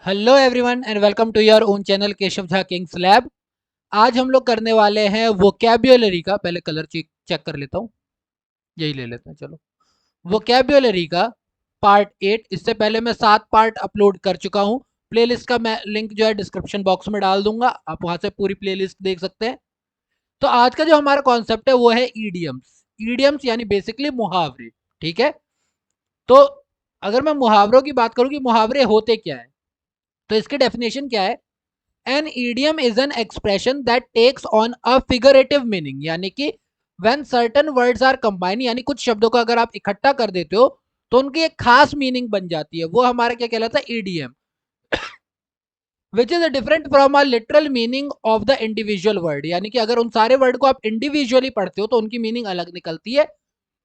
Hello everyone and welcome to your own channel Keshav Jha kings lab. आज हम लोग करने वाले हैं वोकैब्युलरी का, पहले कलर चेक कर लेता हूँ, यही ले लेते हैं। चलो, वोकैब्युलरी का पार्ट 8। इससे पहले मैं 7 पार्ट अपलोड कर चुका हूँ। प्लेलिस्ट का मैं लिंक जो है डिस्क्रिप्शन बॉक्स में डाल दूंगा, आप वहां से पूरी प्लेलिस्ट देख सकते हैं। तो आज का जो हमारा कॉन्सेप्ट है वो है ईडियम्स। ईडियम्स यानी बेसिकली मुहावरे, ठीक है। तो अगर मैं मुहावरों की बात करूँ कि मुहावरे होते क्या है, तो इसकी डेफिनेशन क्या है। An idiom is an expression that takes on a figurative meaning, यानी कि when certain words are combine, यानी कुछ शब्दों को अगर आप इकट्ठा कर देते हो तो उनकी एक खास मीनिंग बन जाती है। वो हमारा क्या कहलाता है, EDM, which is different from a literal meaning of the individual word. यानी कि अगर उन सारे वर्ड को आप इंडिविजुअली पढ़ते हो तो उनकी मीनिंग अलग निकलती है,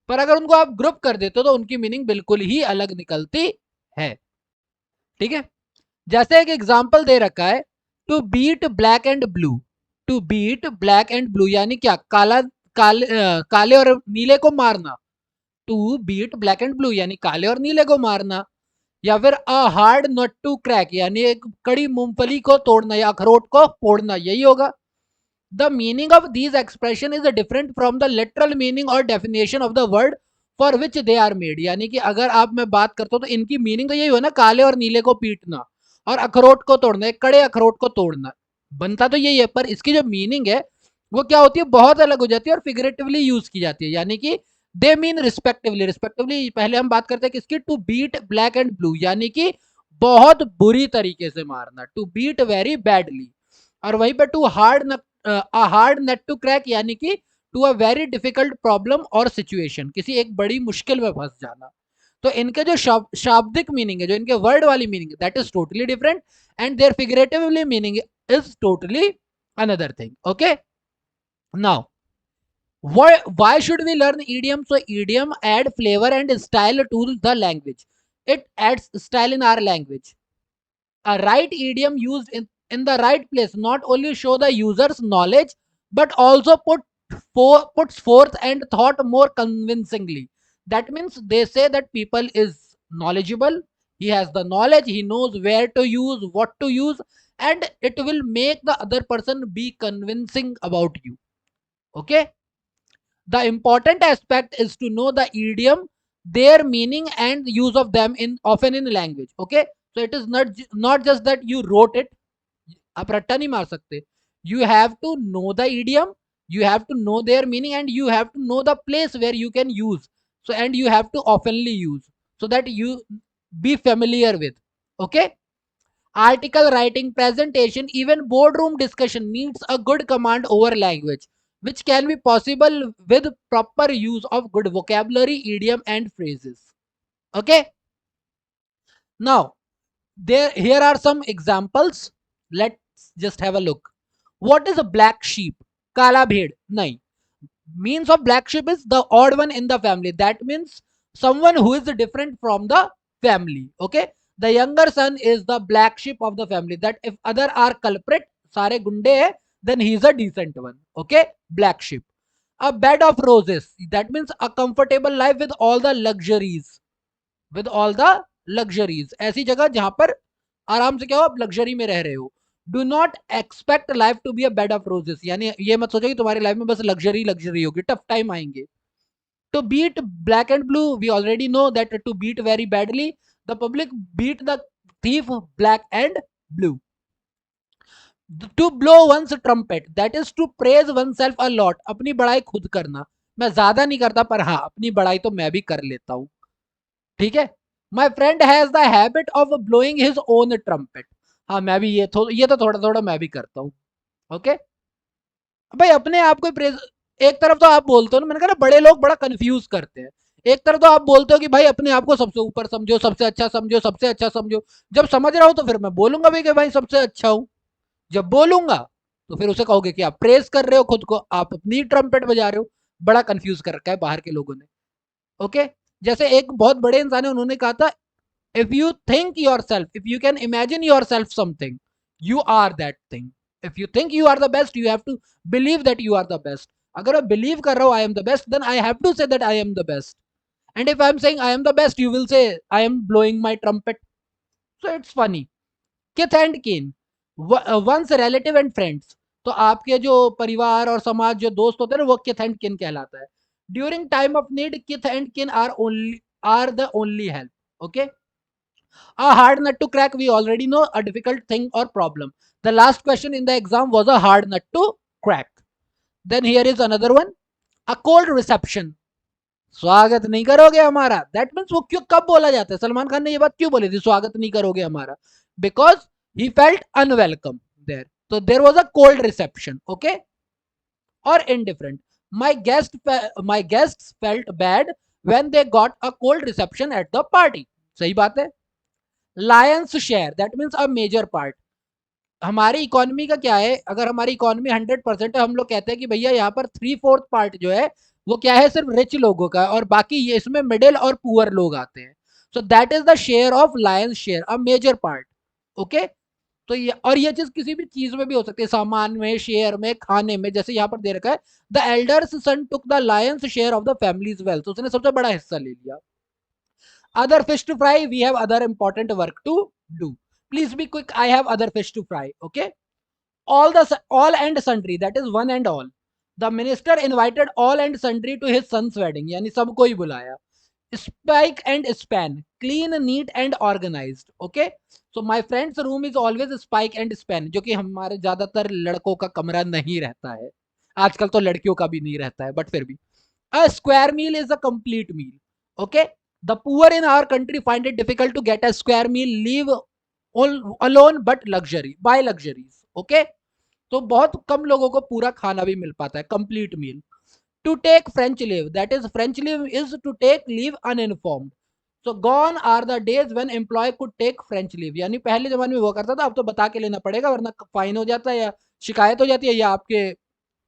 पर अगर उनको आप ग्रुप कर देते हो तो उनकी मीनिंग बिल्कुल ही अलग निकलती है, ठीक है। जैसे एक एग्जाम्पल दे रखा है, to beat black and blue. To beat black and blue यानी क्या, काले और नीले को मारना। To beat black and blue यानी काले और नीले को मारना। या फिर a hard nut to crack यानी एक कड़ी मूंगफली को तोड़ना या अखरोट को फोड़ना, यही होगा। The meaning of these expression is different from the literal meaning और definition of the word for which they are made. यानी कि अगर आप मैं बात करता हूं तो इनकी मीनिंग तो यही हो ना, काले और नीले को पीटना और अखरोट को तोड़ना, एक कड़े अखरोट को तोड़ना, बनता तो यही है, पर इसकी जो मीनिंग है वो क्या होती है, बहुत अलग हो जाती है और फिगरेटिवली यूज की जाती है। यानी कि दे मीन रिस्पेक्टिवली। रिस्पेक्टिवली पहले हम बात करते हैं किसकी, to beat black and blue यानी कि बहुत बुरी तरीके से मारना, टू बीट वेरी बैडली। और वहीं पर to hard a hard nut to crack यानी कि to a very difficult problem और सिचुएशन, किसी एक बड़ी मुश्किल में फंस जाना। तो इनके जो शाब्दिक मीनिंग है, जो इनके वर्ड वाली मीनिंग है, that is totally different and their figuratively meaning is totally another thing. Okay, now why should we learn idiom? So idiom add flavor and style to the language. It adds style in our language. A right idiom used in the right place not only show the user's knowledge but also puts forth and thought more convincingly. That means they say that people is knowledgeable, he has the knowledge, he knows where to use, what to use, and it will make the other person be convincing about you. Okay, the important aspect is to know the idiom, their meaning and use of them in often in language. Okay, so it is not just that you wrote it, आप रट्टा नहीं मार सकते. You have to know the idiom, you have to know their meaning, and you have to know the place where you can use. So and you have to oftenly use so that you be familiar with. Okay, article writing, presentation, even boardroom discussion needs a good command over language, which can be possible with proper use of good vocabulary, idiom, and phrases. Okay. Now, here are some examples. Let's just have a look. What is a black sheep? Kala bhed. Nahi. Means of black sheep is the odd one in the family. That means someone who is different from the family. Okay, the younger son is the black sheep of the family. That if other are culprit, sare gunde hai, then he is a decent one. Okay, black sheep. A bed of roses, that means a comfortable life with all the luxuries, with all the luxuries, ऐसी जगह जहां पर आराम से क्या हो, आप luxury में रह रहे हो. Do not expect life to be a bed of roses, यानी ये मत सोचो कि तुम्हारी लाइफ में बस लग्जरी लग्जरी होगी, टफ टाइम आएंगे. To beat black and blue, we already know that to beat very badly, the public beat the thief black and blue. To blow one's trumpet, that is to praise oneself a lot. अपनी बड़ाई खुद करना. मैं ज्यादा नहीं करता, पर हाँ अपनी बड़ाई तो मैं भी कर लेता हूँ, ठीक है. My friend has the habit of blowing his own trumpet. हाँ मैं भी ये तो थोड़ा थोड़ा मैं भी करता हूँ. ओके, भाई अपने आप को प्रेज, एक तरफ तो आप बोलते हो ना, मैंने कहा ना बड़े लोग बड़ा कंफ्यूज करते हैं. एक तरफ तो आप बोलते हो कि भाई अपने आप को सबसे ऊपर समझो, सबसे अच्छा समझो, सबसे अच्छा समझो. जब समझ रहा हूं तो फिर मैं बोलूंगा भी कि भाई सबसे अच्छा हूं. जब बोलूंगा तो फिर उसे कहोगे कि आप प्रेस कर रहे हो खुद को, आप अपनी ट्रम्पेट बजा रहे हो. बड़ा कंफ्यूज कर रखा है बाहर के लोगों ने. ओके, जैसे एक बहुत बड़े इंसान है, उन्होंने कहा था, if you think yourself, if you can imagine yourself something, you are that thing. If you think you are the best, you have to believe that you are the best. अगर मैं बिलीव कर रहा हूं I am the best, then I have to say that I am the best. And if I'm saying I am the best, you will say I am blowing my trumpet. So it's funny. Kith and kin, once relative and friends. तो आपके जो परिवार और समाज जो दोस्त होते हैं ना, वो किथ एंड किन कहलाता है. During time of need kith and kin are the only help. Okay. A hard nut to crack, we already know, a difficult thing or problem. The last question in the exam was a hard nut to crack. Then here is another one. A cold reception. स्वागत नहीं करोगे हमारा. That means वो क्यों कब बोला जाता है? सलमान खान ने ये बात क्यों बोली थी, स्वागत नहीं करोगे हमारा? Because he felt unwelcome there. तो there was a cold reception. Okay. और indifferent. My guests felt bad when they got a cold reception at the party. सही बात है. Lion's share, that means a major part. हमारी economy का क्या है? अगर हमारी इकोनॉमी 100% है, हम लोग कहते हैं कि भैया यहाँ पर 3/4 पार्ट जो है वो क्या है, सिर्फ रिच लोगों का, और बाकी ये इसमें मिडिल और पुअर लोग आते हैं. So that is the share of lion's share, a major part. Okay. तो ये, और ये चीज किसी भी चीज में भी हो सकती है, सामान में, शेयर में, खाने में. जैसे यहाँ पर दे रखा है, the elder's son took the lion's share of the family's wealth. उसने सबसे बड़ा हिस्सा ले लिया. Other fish to fry, we have other important work to do. Please be quick, I have other fish to fry. Okay. All and sundry, that is one and all. The minister invited all and sundry to his son's wedding. यानी सबको ही बुलाया. Spike and span, clean, neat and organized. Okay. So my friend's room is always spike and span, जो कि हमारे ज्यादातर लड़कों का कमरा नहीं रहता है. आजकल तो लड़कियों का भी नहीं रहता है, बट फिर भी. A square meal is a complete meal. Okay. The poor in our country find it difficult to get a square meal, live alone but buy luxuries. Okay. तो बहुत कम लोगों को पूरा खाना भी मिल पाता है, complete meal. To take French leave, that is French leave is to take leave uninformed. So gone are the days when employ could take French leave. यानी पहले जमाने में वो करता था, अब तो बता के लेना पड़ेगा वरना फाइन हो जाता है, या शिकायत हो जाती है, या आपके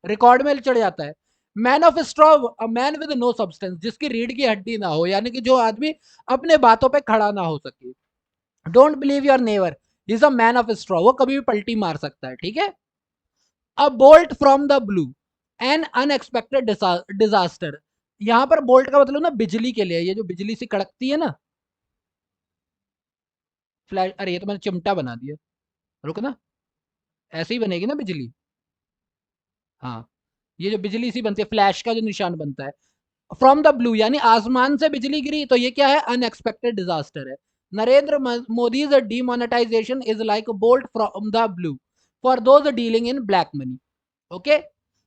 रिकॉर्ड में चढ़ जाता है. Man of straw, a man with no substance, जिसकी रीढ़ की हड्डी ना हो, यानी कि जो आदमी अपने बातों पे खड़ा ना हो सके. Don't believe your never, is a man of straw, वो कभी भी पलटी मार सकता है. ठीक है. अ bolt from the blue, N unexpected disaster. यहां पर बोल्ट का मतलब ना बिजली के लिए, ये जो बिजली सी कड़कती है ना, फ्लैश. अरे ये तो मैंने चिमटा बना दिया, रुक ना. ऐसे ही बनेगी ना बिजली. हाँ, ये जो बिजली सी बनती है, फ्लैश का जो निशान बनता है. फ्रॉम द ब्लू यानी आसमान से बिजली गिरी, तो ये क्या है, अनएक्सपेक्टेड डिजास्टर है. Narendra Modi's demonetisation is like bolt from the blue for those dealing in black money. Okay.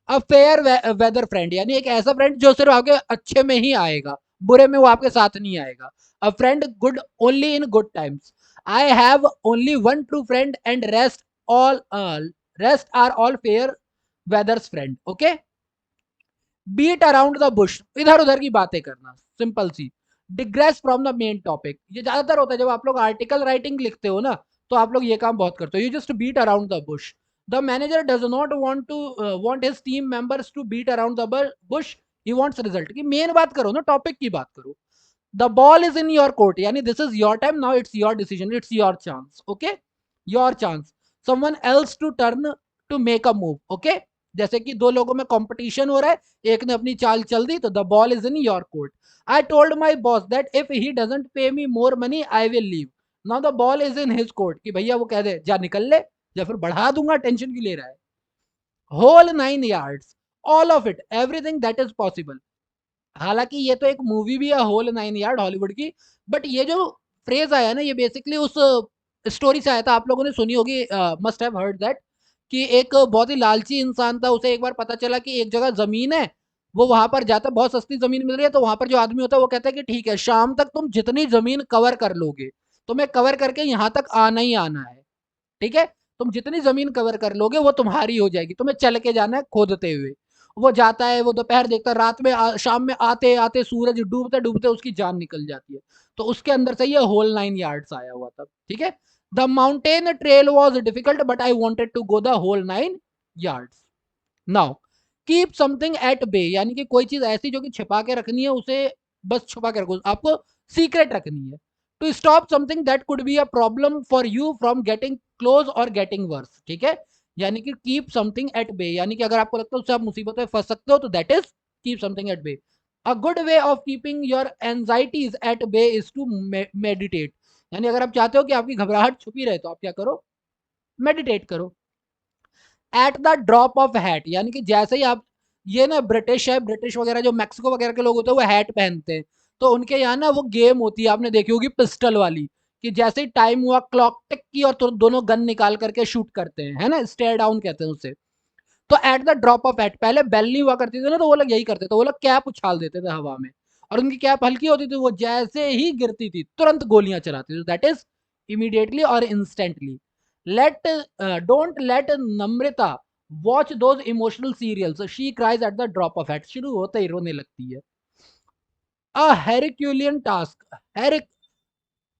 A fair weather friend, यानी एक ऐसा फ्रेंड जो सिर्फ आपके अच्छे में ही आएगा, बुरे में वो आपके साथ नहीं आएगा. A friend good only in good times. I have only one true friend and rest are all fair weathers friend. Okay. Beat around the bush, इधर उधर की बातें करना, सिंपल सी. Digress from the main topic, ये ज्यादातर होता है जब आप लोग आर्टिकल राइटिंग लिखते हो ना, तो आप लोग ये काम बहुत करते हो. You just beat around the bush. The manager does not want his team members to beat around the bush, he wants result. की मेन बात करो ना, टॉपिक की बात करो. The ball is in your court, यानी this is your time now, it's your decision, it's your chance. Okay. Your chance. Someone else to turn to make a move. Okay. जैसे कि दो लोगों में कंपटीशन हो रहा है, एक ने अपनी चाल चल दी, तो the ball is in your court. I told my boss that if he doesn't pay me more money I will leave. Now the ball is in his court, कि भैया वो कह दे जा निकल ले, या फिर बढ़ा दूंगा, टेंशन की ले रहा है. Whole 9 yards, all of it, everything that is possible. हालांकि ये तो एक मूवी भी है, होल 9 यार्ड, हॉलीवुड की. बट ये जो फ्रेज आया ना, ये बेसिकली उस स्टोरी से आया था, आप लोगों ने सुनी होगी, मस्ट हैव हर्ड दैट, कि एक बहुत ही लालची इंसान था, उसे एक बार पता चला कि एक जगह जमीन है, वो वहां पर जाता, बहुत सस्ती जमीन मिल रही है, तो वहां पर जो आदमी होता है वो कहता है कि ठीक है, शाम तक तुम जितनी जमीन कवर कर लोगे, तुम्हें कवर करके यहां तक आना ही आना है. ठीक है. तुम जितनी जमीन कवर कर लोगे वो तुम्हारी हो जाएगी, तुम्हें चल के जाना है खोदते हुए. वो जाता है, वो दोपहर देखता है, रात में शाम में आते आते सूरज डूबते डूबते उसकी जान निकल जाती है. तो उसके अंदर से ये होल 9 yards आया हुआ था. ठीक है. The mountain trail was difficult but I wanted to go the whole 9 yards. Now keep something at bay, यानी कि कोई चीज ऐसी जो कि छिपा के रखनी है, उसे बस छुपा के रखो, आपको सीक्रेट रखनी है. To stop something that could be a problem for you from getting close और गेटिंग वर्स. ठीक है. यानी कि कीप समथिंग एट बे, यानी कि अगर आपको लगता है उससे आप मुसीबत में फंस सकते हो, तो that is keep something at bay. A good way of keeping your anxieties at bay is to meditate, यानी अगर आप चाहते हो कि आपकी घबराहट छुपी रहे तो आप क्या करो, मेडिटेट करो। Eight the drop of hat, यानी कि जैसे ही आप, ये ना ब्रिटिश है, ब्रिटिश वगैरह जो मैक्सिको वगैरह के लोग होते हैं वो हैट पहनते हैं, तो उनके यहाँ ना वो गेम होती है, आपने देखी होगी पिस्टल वाली, कि जैसे ही टाइम हुआ क्लॉक टिक की और तो दोनों गन निकाल करके शूट करते हैं, है ना, स्टेयर डाउन कहते हैं उसे। तो eight the drop of hat, पहले बेल नहीं हुआ करती थी ना, तो वो लोग यही करते थे, वो लोग कैप उछाल देते थे हवा में, और उनकी कैप हल्की होती थी, वो जैसे ही गिरती थी तुरंत गोलियां चलाती थी, दैट इज इमीडिएटली और instantly. Let don't let Namrata watch those emotional serials, she cries at the drop of hat, शुरू होते ही रोने लगती है। अ हेरिक्यूलियन टास्क,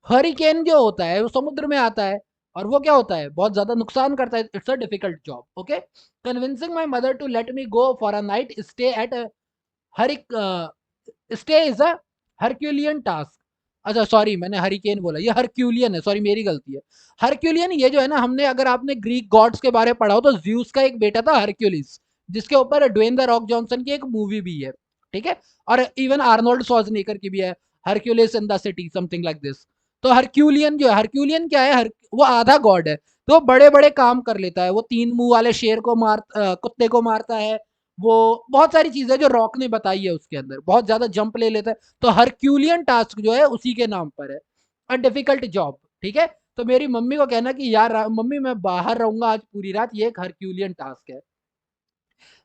हरिकेन जो होता है वो समुद्र में आता है, और वो क्या होता है, बहुत ज्यादा नुकसान करता है, it's a difficult job. Okay, convincing my mother to let me go for a night stay at हरिक stay is a herculean task. अच्छा सॉरी, मैंने हरिकेन बोला, ये हरक्यूलियन है, सॉरी मेरी गलती है। हरक्यूलियन ये जो है ना, हमने अगर आपने ग्रीक गॉड्स के बारे में पढ़ा हो तो ज्यूस का एक बेटा था हरक्यूलिस, जिसके ऊपर ड्वेन द रॉक जॉनसन की एक मूवी भी है, ठीक है, और इवन आर्नोल्ड शॉर्जनेगर की भी है, Hercules in the city something like this. तो हरक्यूलियन जो है, हरक्यूलियन क्या है, वो आधा गॉड है, तो बड़े बड़े काम कर लेता है, वो 3 मुंह वाले शेर को कुत्ते को मारता है, वो बहुत सारी चीजें जो रॉक ने बताई है उसके अंदर, बहुत ज्यादा जंप ले लेता है, तो हरक्यूलियन टास्क जो है उसी के नाम पर है, अ डिफिकल्ट जॉब, ठीक है। तो मेरी मम्मी को कहना कि यार मम्मी मैं बाहर रहूंगा आज पूरी रात, ये एक हरक्यूलियन टास्क है।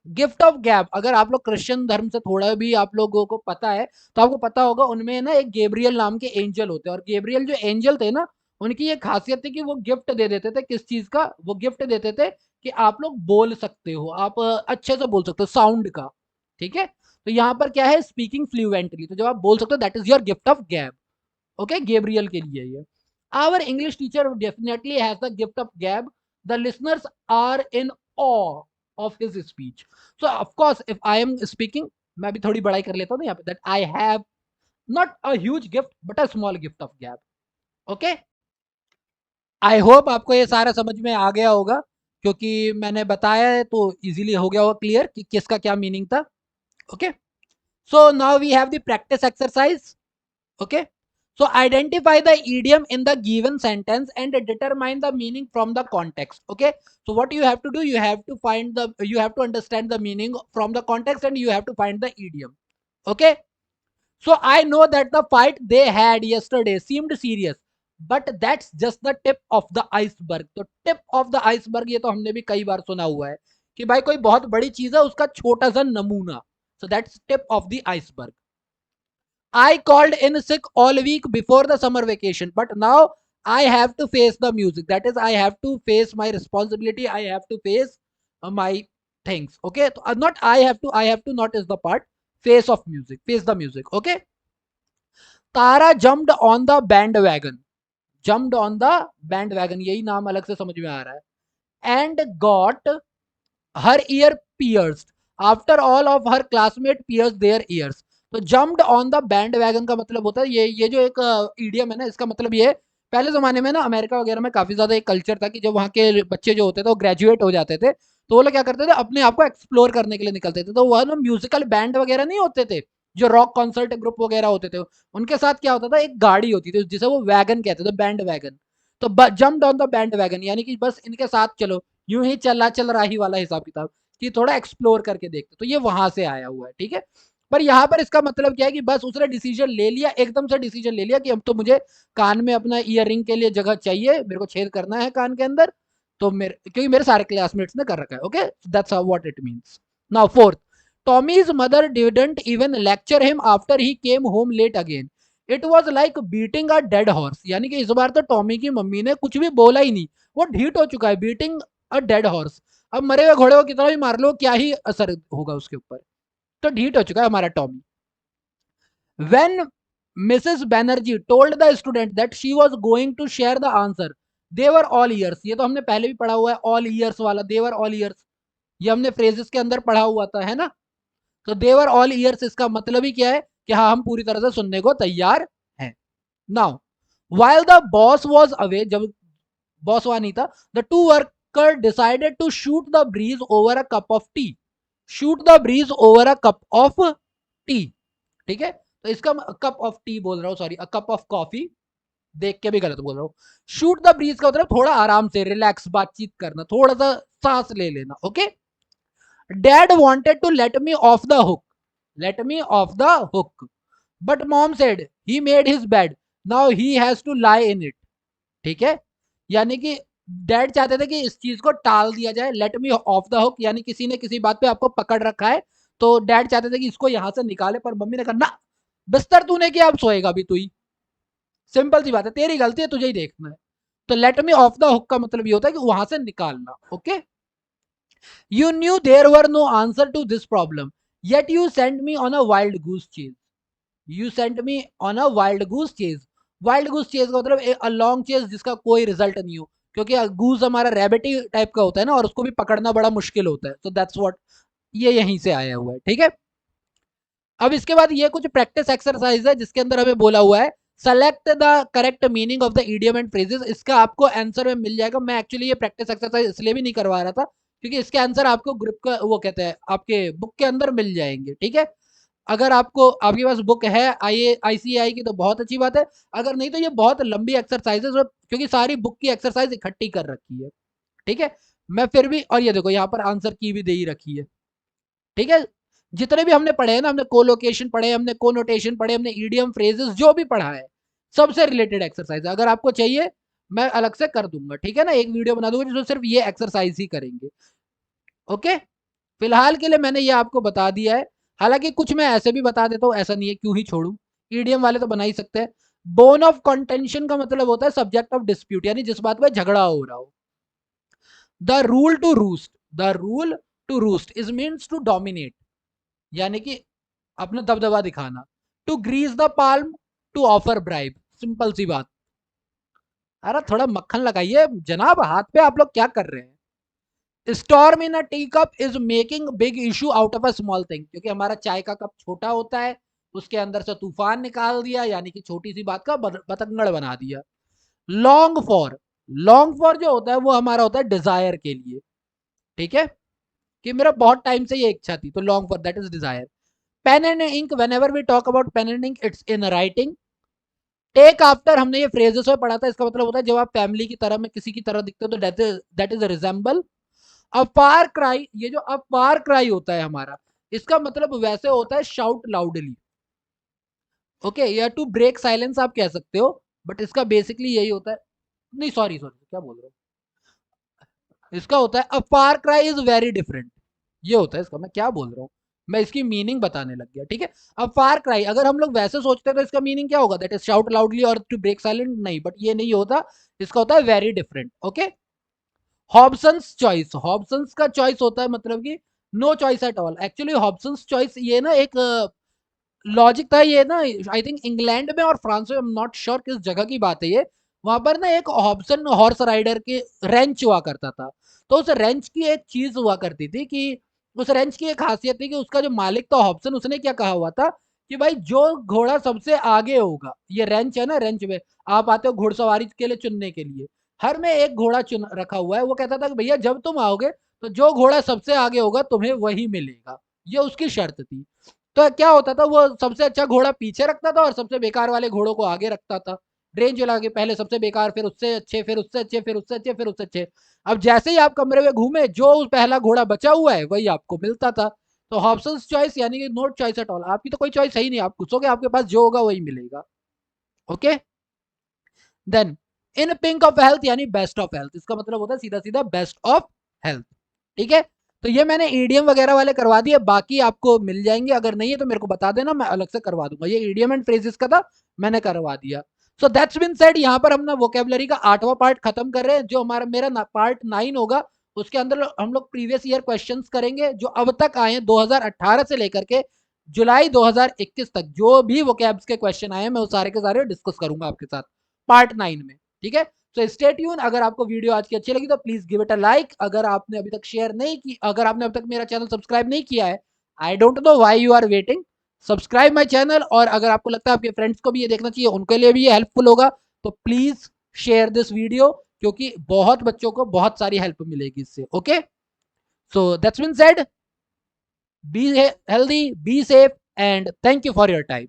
गिफ्ट ऑफ गैब, अगर आप लोग क्रिश्चियन धर्म से थोड़ा भी आप लोगों को पता है तो आपको पता होगा, उनमें ना एक गेब्रियल नाम के एंजल होते हैं, और गेब्रियल जो एंजल थे ना, उनकी ये खासियत थी कि वो गिफ्ट दे देते थे, किस चीज का, वो गिफ्ट देते थे कि आप लोग बोल सकते हो, आप अच्छे से बोल सकते हो साउंड का, ठीक है। तो यहाँ पर क्या है, स्पीकिंग फ्लुएंटली, तो जब आप बोल सकते हो that is your gift of gab. Okay, Gabriel के लिए ये, our English teacher definitely has the gift of gab, the listeners are in awe of his speech. So of course if I am speaking, मैं भी थोड़ी बड़ाई कर लेता हूँ यहाँ पे, that I have not a huge gift but a small gift of gab. Okay, I hope आपको ये सारा समझ में आ गया होगा, क्योंकि मैंने बताया है तो इजीली हो गया होगा क्लियर कि किसका क्या मीनिंग था। Okay, so now we have the practice exercise. Okay, so identify the idiom in the given sentence and determine the meaning from the context. Okay, so what you have to do, you have to understand the meaning from the context and you have to find the idiom. Okay, so I know that the fight they had yesterday seemed serious, but that's just the tip of the iceberg. तो tip of the iceberg ये तो हमने भी कई बार सुना हुआ है कि भाई कोई बहुत बड़ी चीज है उसका छोटा सा नमूना, so that's tip of the iceberg. I called in sick all week before the summer vacation, but now I have to face the music. That is, I have to face my responsibility. I have to face my things. Okay, so, not I have to. I have to not is the part. Face of music. Face the music. Okay. Tara jumped on the bandwagon. Jumped on the bandwagon. यही नाम अलग से समझ में आ रहा है. And got her ear pierced. After all of her classmate pierced their ears. तो jumped on the band wagon का मतलब होता है, ये जो एक ईडियम है ना, इसका मतलब ये है, पहले जमाने में ना अमेरिका वगैरह में काफी ज्यादा एक कल्चर था कि जब वहाँ के बच्चे जो होते थे वो ग्रेजुएट हो जाते थे, तो वो लोग क्या करते थे, अपने आप को एक्सप्लोर करने के लिए निकलते थे, तो वह ना म्यूजिकल बैंड वगैरह नहीं होते थे, जो रॉक कॉन्सर्ट ग्रुप वगैरह होते थे, उनके साथ क्या होता था, एक गाड़ी होती थी जिसे वो वैगन कहते थे, बैंड वैगन। तो jumped on the band wagon यानी कि बस इनके साथ चलो, यूं ही चल रहा ही वाला हिसाब किताब, कि थोड़ा एक्सप्लोर करके देखते, तो ये वहां से आया हुआ है, ठीक है। पर यहाँ पर इसका मतलब क्या है कि बस उसने डिसीजन ले लिया, एकदम से डिसीजन ले लिया कि अब तो मुझे कान में अपना ईयर रिंग के लिए जगह चाहिए, मेरे को छेद करना है कान के अंदर, तो मेरे, क्योंकि मेरे सारे क्लासमेट्स ने कर रखा है। Okay, that's what it means. Now fourth, Tommy's mother didn't even lecture him after he came home late again, it was like beating a dead horse, यानी कि इस बार तो टॉमी की मम्मी ने कुछ भी बोला ही नहीं, वो ढीठ हो चुका है, बीटिंग अ डेड हॉर्स, अब मरे हुए घोड़े को कितना भी मार लो क्या ही असर होगा उसके ऊपर, तो ढीठ हो चुका है हमारा Tommy. When Mrs. Banerjee told the student that she was going to share the answer, they were all ears, ये तो हमने पहले भी पढ़ा हुआ है, all ears वाला, they were all ears, ये हमने phrases के अंदर पढ़ा हुआ था, है ना। तो they were all ears इसका मतलब ही क्या है कि हाँ हम पूरी तरह से सुनने को तैयार हैं। Now while the boss was away, जब बॉस वहां नहीं था, the two worker decided to shoot the breeze over a cup of tea. Shoot the breeze over a cup of tea. ठीक है, तो इसका कप ऑफ टी बोल रहा हूँ, sorry, a cup of coffee, देख के भी गलत बोल रहा हूँ। शूट द ब्रीज का मतलब थोड़ा आराम से, रिलैक्स, बातचीत करना, थोड़ा सा सांस ले लेना। Okay, dad wanted to let me off the hook, let me off the hook, but mom said he made his bed, now he has to lie in it. ठीक है, यानी कि डैड चाहते थे कि इस चीज को टाल दिया जाए, late me off the hook, यानी किसी ने किसी बात पे आपको पकड़ रखा है, तो डैड चाहते थे कि इसको यहां से निकाले, पर मम्मी ने कहा ना, बिस्तर तूने किया, अब सोएगा भी तू ही, सिंपल सी बात है, तेरी गलती है, तुझे ही देखना है। तो let me off the hook का मतलब ये होता है कि वहां से निकालना। Okay, you knew there were no answer to this problem, yet you sent me on a wild goose chase, you sent me on a wild goose chase. Wild goose chase का मतलब अ लॉन्ग चेज जिसका कोई result नहीं हो, क्योंकि goose हमारा rabbit type का होता है ना, और उसको भी पकड़ना बड़ा मुश्किल होता है, तो दैट्स व्हाट, ये यहीं से आया हुआ है। ठीक है, अब इसके बाद ये कुछ प्रैक्टिस एक्सरसाइज है जिसके अंदर हमें बोला हुआ है select the correct meaning of the idiom and phrases, इसका आपको आंसर में मिल जाएगा। मैं एक्चुअली ये प्रैक्टिस एक्सरसाइज इसलिए भी नहीं करवा रहा था क्योंकि इसके आंसर आपको ग्रुप का वो कहते हैं आपके बुक के अंदर मिल जाएंगे। ठीक है, अगर आपको आपके पास बुक है आईसीआई की तो बहुत अच्छी बात है, अगर नहीं तो ये बहुत लंबी एक्सरसाइजेस, क्योंकि सारी बुक की एक्सरसाइज इकट्ठी कर रखी है। ठीक है, मैं फिर भी, और ये देखो यहाँ पर आंसर की भी दे ही रखी है। ठीक है, जितने भी हमने पढ़े हैं ना, हमने कोलोकेशन पढ़े, हमने कोनोटेशन पढ़े, हमने ईडियम फ्रेजेस जो भी पढ़ा है, सबसे रिलेटेड एक्सरसाइज अगर आपको चाहिए मैं अलग से कर दूंगा। ठीक है ना, एक वीडियो बना दूंगा जिसमें सिर्फ ये एक्सरसाइज ही करेंगे। ओके, फिलहाल के लिए मैंने ये आपको बता दिया है, हालांकि कुछ मैं ऐसे भी बता देता हूँ, ऐसा नहीं है, क्यों ही छोड़ू, ईडीएम वाले तो बना ही सकते हैं। बोन ऑफ कंटेंशन का मतलब होता है सब्जेक्ट ऑफ डिस्प्यूट, यानी जिस बात पे झगड़ा हो रहा हो। The rule to roost, the rule to roost is means to dominate, यानी कि अपना दबदबा दिखाना। To grease the palm, to offer bribe, simple सी बात। अरे थोड़ा मक्खन लगाइए जनाब, हाथ पे आप लोग क्या कर रहे हैं। Storm in a tea cup is making big issue out of a small thing, क्योंकि हमारा चाय का कप छोटा होता है, उसके अंदर से तूफान निकाल दिया, यानी कि छोटी सी बात का बतंगड़ बना दिया। लॉन्ग फॉर, लॉन्ग फॉर जो होता है वो हमारा होता है डिजायर के लिए। ठीक है, कि मेरा बहुत टाइम से ये इच्छा थी, तो long for that is desire. Pen and ink, whenever we talk about pen and ink it's in writing. Take after, हमने ये फ्रेजेस में पढ़ा था, इसका मतलब होता है जब आप फैमिली की तरह में किसी की तरह दिखते हो, तो that is resemble. A far cry, ये जो अ फार क्राई होता है हमारा, इसका मतलब वैसे होता है शाउट लाउडली। ओके, या टू ब्रेक साइलेंस आप कह सकते हो, बट इसका बेसिकली यही होता है, नहीं सॉरी सॉरी क्या बोल रहा हूँ, इसका होता है अ फार क्राई इज वेरी डिफरेंट, ये होता है इसका, मैं क्या बोल रहा हूँ, मैं इसकी मीनिंग बताने लग गया। ठीक है, अब फार क्राई अगर हम लोग वैसे सोचते हैं तो इसका मीनिंग क्या होगा, दैट इज शाउट लाउडली और टू ब्रेक साइलेंट, नहीं, बट ये नहीं होता, इसका होता है very different. Okay, Hobson's choice, Hobson's का चॉइस होता है मतलब कि no choice at all. Actually Hobson's choice ये ना एक लॉजिक था, ये ना आई थिंक इंग्लैंड में और फ्रांस में, आई एम नॉट श्योर किस जगह की बात है ये, वहां पर ना एक हॉब्सन हॉर्स राइडर के रेंच हुआ करता था। तो उस रेंच की एक चीज हुआ करती थी कि उस रेंच की एक खासियत थी कि उसका जो मालिक था हॉब्सन, उसने क्या कहा हुआ था कि भाई जो घोड़ा सबसे आगे होगा, ये रेंच है ना, रेंच में आप आते हो घुड़सवारी के लिए चुनने के लिए, हर में एक घोड़ा चुन रखा हुआ है, वो कहता था कि भैया जब तुम आओगे तो जो घोड़ा सबसे आगे होगा तुम्हें वही मिलेगा, ये उसकी शर्त थी। तो क्या होता था, वो सबसे अच्छा घोड़ा पीछे रखता था और सबसे बेकार वाले घोड़ों को आगे रखता था, रेंज लगा के, पहले सबसे बेकार, फिर उससे अच्छे, फिर उससे अच्छे, फिर उससे अच्छे, फिर उससे अच्छे। अब जैसे ही आप कमरे में घूमे, जो पहला घोड़ा बचा हुआ है वही आपको मिलता था। तो हॉब्सन्स चॉइस यानी कि नो चॉइस एट ऑल, आपकी तो कोई चॉइस है ही नहीं, आप घुसोगे आपके पास जो होगा वही मिलेगा। Okay, then in pink of health यानी बेस्ट ऑफ हेल्थ, इसका मतलब होता है सीधा सीधा बेस्ट ऑफ हेल्थ। ठीक है, तो ये मैंने ईडीएम वगैरह वाले करवा दिए, बाकी आपको मिल जाएंगे, अगर नहीं है तो मेरे को बता देना, मैं अलग से करवा दूंगा। ये ईडीएम एंड फ्रेजेस का था, मैंने करवा दिया। सो दैट्स बीन सेड, यहाँ पर हम ना वोकेबलरी का 8वां पार्ट खत्म कर रहे हैं, जो हमारा मेरा पार्ट 9 होगा, उसके अंदर हम लोग प्रीवियस ईयर क्वेश्चंस करेंगे जो अब तक आए हैं 2018 से लेकर के जुलाई 2021 तक, जो भी वोकेब्स के क्वेश्चन आए हैं मैं वो सारे के सारे डिस्कस करूंगा आपके साथ पार्ट 9 में। ठीक है, तो स्टे ट्यून। अगर आपको वीडियो आज की अच्छी लगी तो please give it a like, अगर आपने अभी तक शेयर नहीं की, अगर आपने अभी तक मेरा चैनल सब्सक्राइब नहीं किया है, I don't know why you are waiting, subscribe my channel. और अगर आपको लगता है आपके फ्रेंड्स को भी ये देखना चाहिए, उनके लिए भी ये हेल्पफुल होगा, तो प्लीज शेयर दिस वीडियो, क्योंकि बहुत बच्चों को बहुत सारी हेल्प मिलेगी इससे। Okay, so that's been said, be healthy, be safe, and thank you for your time.